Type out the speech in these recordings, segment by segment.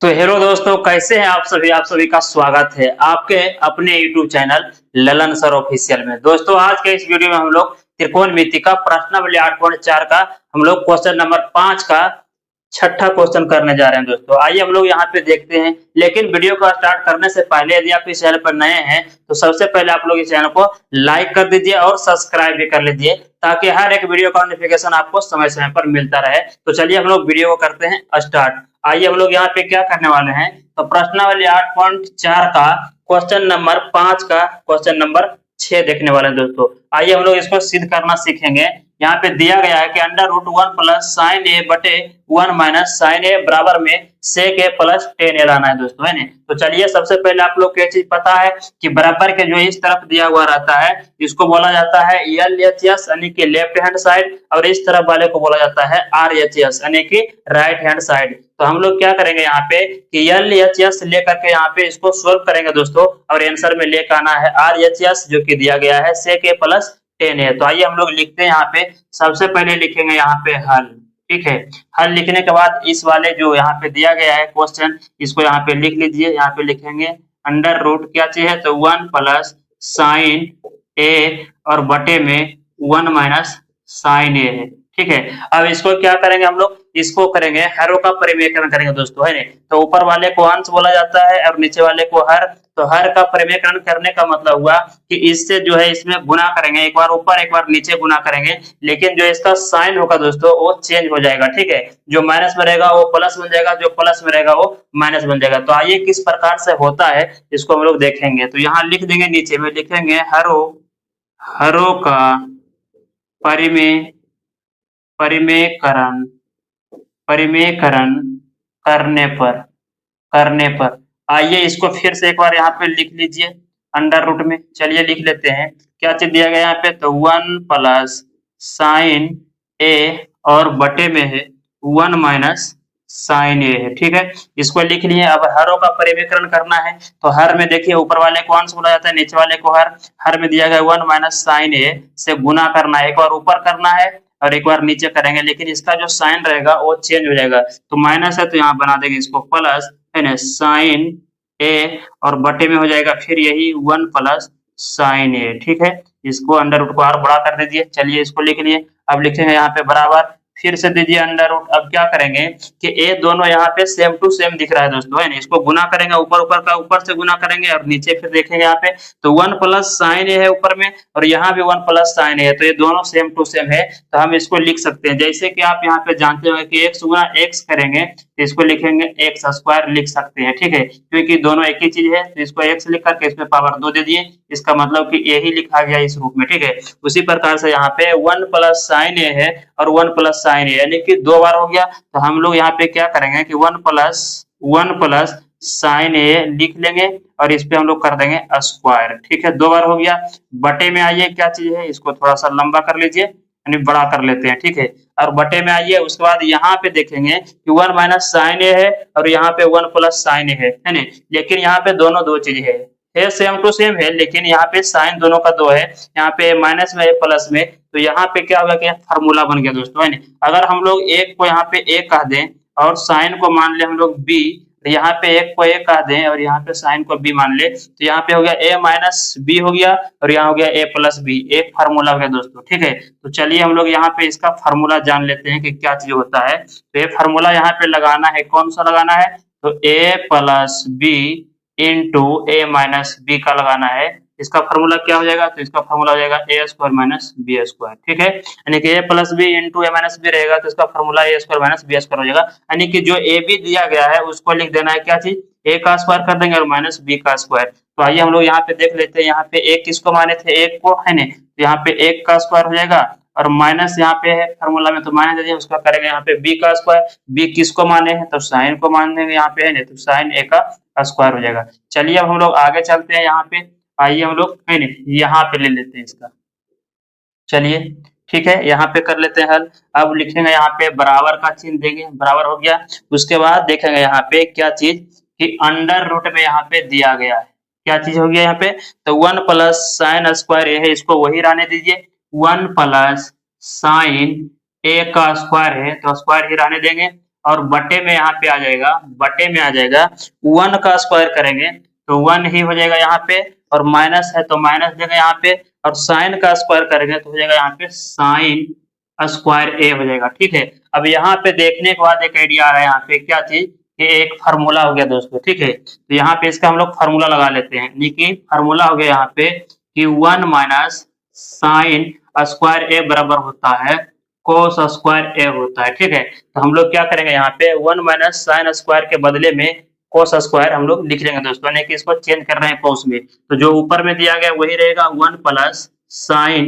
तो हेलो दोस्तों, कैसे हैं आप सभी का स्वागत है आपके अपने YouTube channel Lalan sir official में। दोस्तों, आज के इस वीडियो में हम लोग त्रिकोणमिति का प्रश्नावली 8.4 का हम लोग क्वेश्चन नंबर 5 का छठा क्वेश्चन करने जा रहे हैं। दोस्तों, आइए हम लोग यहाँ पे देखते हैं। लेकिन वीडियो को स्टार्ट करने से पहले यदि आप इस चैनल पर नए हैं तो सबसे पहले आप लोग इस चैनल को लाइक कर दीजिए और सब्सक्राइब भी कर लीजिए, ताकि हर एक वीडियो का नोटिफिकेशन आपको समय समय पर मिलता रहे। तो चलिए हम लोग वीडियो को करते हैं स्टार्ट। आइए हम लोग यहाँ पे क्या करने वाले हैं, तो प्रश्नावली 8.4 का क्वेश्चन नंबर 5 का क्वेश्चन नंबर 6 देखने वाले हैं। दोस्तों, आइए हम लोग इसको सिद्ध करना सीखेंगे। यहाँ पे दिया गया है कि अंडर रूट 1 प्लस साइन ए बटे 1 माइनस साइन ए बराबर में सेक ए प्लस टेन ए लाना है। दोस्तों, है ना। तो चलिए सबसे पहले आप लोग को ये चीज पता है कि बराबर के जो इस तरफ दिया हुआ रहता है इसको बोला जाता है LHS यानी कि लेफ्ट हैंड साइड, और इस तरफ वाले को बोला जाता है RHS यानी कि राइट हैंड साइड। तो हम लोग क्या करेंगे यहाँ पे कि LHS लेकर के यहाँ पे इसको सोल्व करेंगे दोस्तों, और आंसर में लेकर आना है RHS जो कि दिया गया है सेक ए प्लस टेन है। तो आइए हम लोग लिखते हैं। यहाँ पे सबसे पहले लिखेंगे यहाँ पे हल। ठीक है, हल लिखने के बाद इस वाले जो यहाँ पे दिया गया है क्वेश्चन, इसको यहाँ पे लिख लीजिए। यहाँ पे लिखेंगे अंडर रूट क्या चीज है, तो 1 प्लस साइन ए और बटे में 1 माइनस साइन ए है। ठीक है, अब इसको क्या करेंगे हम लोग, इसको करेंगे हरों का परिमेयकरण करेंगे दोस्तों, है ना। तो ऊपर वाले को अंश बोला जाता है और नीचे वाले को हर। तो हर का परिमेयकरण करने का मतलब हुआ कि इससे जो है इसमें गुना करेंगे, एक बार ऊपर एक बार नीचे गुना करेंगे, लेकिन जो इसका साइन होगा दोस्तों वो चेंज हो जाएगा। ठीक है, जो माइनस में रहेगा वो प्लस बन जाएगा, जो प्लस में रहेगा वो माइनस बन जाएगा। तो आइए किस प्रकार से होता है इसको हम लोग देखेंगे। तो यहाँ लिख देंगे, नीचे में लिखेंगे हरों हरों का परिमेय परिमेयकरण परिमेयकरण करने पर आइए इसको फिर से एक बार यहाँ पे लिख लीजिए अंडर रूट में। चलिए लिख लेते हैं, क्या चीज दिया गया यहाँ पे, तो 1 प्लस साइन ए और बटे में है 1 माइनस साइन ए है। ठीक है, इसको लिख लिए। अब हरों का परिमेयकरण करना है, तो हर में देखिए ऊपर वाले को अंश बोला जाता है, नीचे वाले को हर। हर में दिया गया 1 माइनस साइन ए से गुना करना है, एक बार ऊपर करना है और एक बार नीचे करेंगे, लेकिन इसका जो साइन रहेगा वो चेंज हो जाएगा। तो माइनस है तो यहाँ बना देंगे इसको प्लस, है ना, साइन ए और बटे में हो जाएगा फिर यही 1 प्लस साइन ए। ठीक है, इसको अंडर रूट को और बड़ा कर दीजिए। चलिए इसको लिख लिए। अब लिखेंगे यहाँ पे बराबर, फिर से दीजिए अंडर रूट। अब क्या करेंगे कि ए दोनों यहाँ पे सेम टू सेम दिख रहा है दोस्तों, है ना। इसको गुना करेंगे, ऊपर ऊपर का ऊपर से गुना करेंगे और नीचे फिर देखेंगे यहाँ पे, तो 1 प्लस साइन ए है ऊपर में और यहाँ भी 1 प्लस साइन ए है, तो ये दोनों सेम टू सेम है। तो हम इसको लिख सकते हैं, जैसे कि आप यहाँ पे जानते होंगे कि x गुना x करेंगे तो इसको लिखेंगे एक्स स्क्वायर लिख सकते हैं। ठीक है, क्योंकि दोनों एक ही चीज है, तो इसको x लिख करके इसमें पावर 2 दे दिए, इसका मतलब कि यही लिखा गया इस रूप में। ठीक है, उसी प्रकार से यहाँ पे 1 प्लस साइन ए है और 1 प्लस साइन ए यानी कि 2 बार हो गया। तो हम लोग यहाँ पे क्या करेंगे कि 1 प्लस साइन ए लिख लेंगे और इस पे हम लोग कर देंगे स्क्वायर। ठीक है, 2 बार हो गया। बटे में आइए क्या चीज है, इसको थोड़ा सा लंबा कर लीजिए यानी बड़ा कर लेते हैं। ठीक है, और बटे में आइए, उसके बाद यहाँ पे देखेंगे कि 1 माइनस साइन ए है और यहाँ पे 1 प्लस साइन ए है ना। लेकिन यहाँ पे दोनों दो चीज है सेम टू सेम है, लेकिन यहाँ पे साइन दोनों का 2 है, यहाँ पे माइनस में है प्लस में। तो यहाँ पे क्या होगा कि फार्मूला बन गया दोस्तों, है ना। अगर हम लोग एक को यहाँ पे ए कह दें और साइन को मान ले हम लोग बी, तो यहाँ पे एक को ए कह दें और यहाँ पे साइन को बी मान ले, तो यहाँ पे हो गया ए माइनस बी हो गया और यहाँ हो गया ए प्लस बी, एक फार्मूला हो गया दोस्तों। ठीक है, तो चलिए हम लोग यहाँ पे इसका फार्मूला जान लेते हैं कि क्या चीज होता है। तो ये फार्मूला यहाँ पे लगाना है, कौन सा लगाना है, तो ए प्लस बी इंटू ए माइनस बी का लगाना है। इसका फार्मूला क्या हो जाएगा, तो इसका फार्मूला हो जाएगा ए स्क्वायर माइनस बी स्क्वायर। ठीक है, यानी कि ए प्लस बी इंटू ए माइनस बी रहेगा, तो इसका फार्मूला ए स्क्वायर माइनस बी स्क्वायर हो जाएगा। यानी कि जो ए बी दिया गया है उसको लिख देना है क्या चीज, ए का स्क्वायर कर देंगे और माइनस बी का स्क्वायर। तो आइए हम लोग यहाँ पे देख लेते हैं, यहाँ पे एक किसको माने थे, एक को, है ना। तो यहाँ पे एक का स्क्वायर हो जाएगा और माइनस यहाँ पे है फार्मूला में, तो माइनस दे दिए, उसका करेंगे यहाँ पे बी का स्क्वायर। बी किसको माने हैं, तो साइन को मान देंगे यहाँ पे, है ना, तो साइन ए का स्क्वायर हो जाएगा। चलिए अब हम लोग आगे चलते हैं। यहाँ पे आइए हम लोग, है ना, यहाँ पे ले लेते हैं इसका। चलिए ठीक है, यहाँ पे कर लेते हैं हल। अब लिखेंगे यहाँ पे बराबर का चिन्ह देंगे, बराबर हो गया। उसके बाद देखेंगे यहाँ पे क्या चीज कि अंडर रूट में यहाँ पे दिया गया है, क्या चीज हो गया यहाँ पे, तो 1 प्लस साइन स्क्वायर ए है, इसको वही रहने दीजिए। 1 प्लस साइन ए का स्क्वायर है तो स्क्वायर ही रहने देंगे और बटे में यहाँ पे आ जाएगा, बटे में आ जाएगा 1 का स्क्वायर करेंगे तो 1 ही हो जाएगा यहाँ पे, और माइनस है तो माइनस देगा यहाँ पे, और साइन का स्क्वायर करेंगे तो हो जाएगा यहाँ पे साइन स्क्वायर ए हो जाएगा। ठीक है, अब यहाँ पे देखने के बाद एक आइडिया आ रहा है यहाँ पे क्या चीज, ये एक फार्मूला हो गया दोस्तों। ठीक है, तो यहाँ पे इसका हम लोग फार्मूला लगा लेते हैं, यानी कि फार्मूला हो गया यहाँ पे कि 1 माइनस साइन स्क्वायर ए बराबर होता है कोस स्क्वायर ए होता है। ठीक है, तो हम लोग क्या करेंगे यहाँ पे 1 माइनस साइन स्क्वायर के बदले में कोस स्क्वायर हम लोग लिख लेंगे दोस्तों, यानी कि इसको चेंज कर रहे हैं कोस में, तो जो ऊपर में दिया गया वही रहेगा 1 प्लस साइन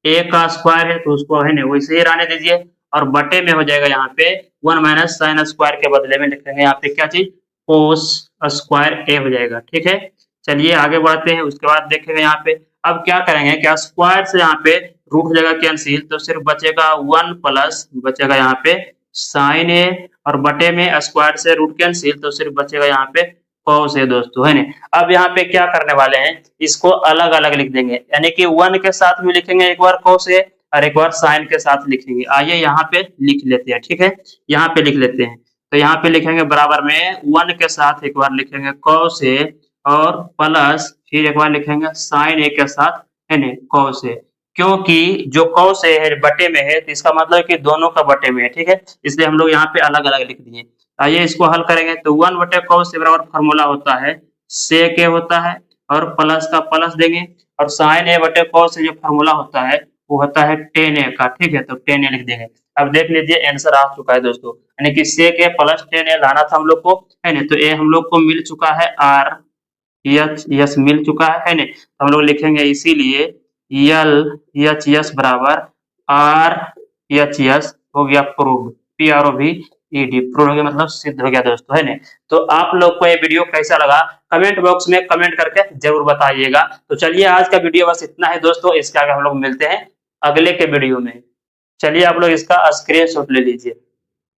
ए का स्क्वायर है तो उसको है ना वैसे ही रहने दीजिए, और बटे में हो जाएगा यहाँ पे 1 माइनस साइन स्क्वायर के बदले में लिखेंगे यहाँ पे क्या चीज, कोस स्क्वायर ए हो जाएगा। ठीक है, चलिए आगे बढ़ते हैं, उसके बाद देखेंगे यहाँ पे अब क्या करेंगे, क्या स्क्वायर से यहाँ पे रूट हो जाएगा कैंसिल, तो सिर्फ बचेगा 1 प्लस बचेगा यहाँ पे साइन ए, और बटे में स्क्वायर से रूट कैंसिल तो सिर्फ बचेगा यहाँ पे कॉस ए दोस्तों, है ना। अब यहाँ पे क्या करने वाले हैं, इसको अलग अलग लिख देंगे, यानी कि 1 के साथ भी लिखेंगे एक बार कॉस ए और एक बार साइन के साथ लिखेंगे। आइए यहाँ पे लिख लेते हैं। ठीक है, यहाँ पे लिख लेते हैं, तो यहाँ पे लिखेंगे बराबर में 1 के साथ एक बार लिखेंगे कॉस ए और प्लस फिर एक बार लिखेंगे साइन ए के साथ है ना कॉस ए, क्योंकि जो कॉस ए है बटे में है तो इसका मतलब है कि दोनों का बटे में है। ठीक है, इसलिए हम लोग यहाँ पे अलग अलग लिख दिए। आइए इसको हल करेंगे, तो 1 बटे कॉस ए बराबर फॉर्मूला होता है सेक ए होता है, और प्लस का प्लस देंगे, और साइन ए बटे कॉस ए जो फॉर्मूला होता है वो होता है टेन ए का। ठीक है, तो टेन ए लिख देंगे। अब देख लीजिए आंसर आ चुका है दोस्तों, यानी कि सेक ए प्लस टेन ए लाना था हम लोग को, है ना, तो ए हम लोग को मिल चुका है आर एच यस मिल चुका है ना, तो हम लोग लिखेंगे इसीलिए यल एच यस बराबर आर एच यस हो गया प्रूव, पी आर ओ भी ई डी प्रूव हो गया, मतलब सिद्ध हो गया दोस्तों, है ना। तो आप लोग को ये वीडियो कैसा लगा कमेंट बॉक्स में कमेंट करके जरूर बताइएगा। तो चलिए आज का वीडियो बस इतना है दोस्तों, इसके आगे हम लोग मिलते हैं अगले के वीडियो में। चलिए आप लोग इसका स्क्रीनशॉट ले लीजिए।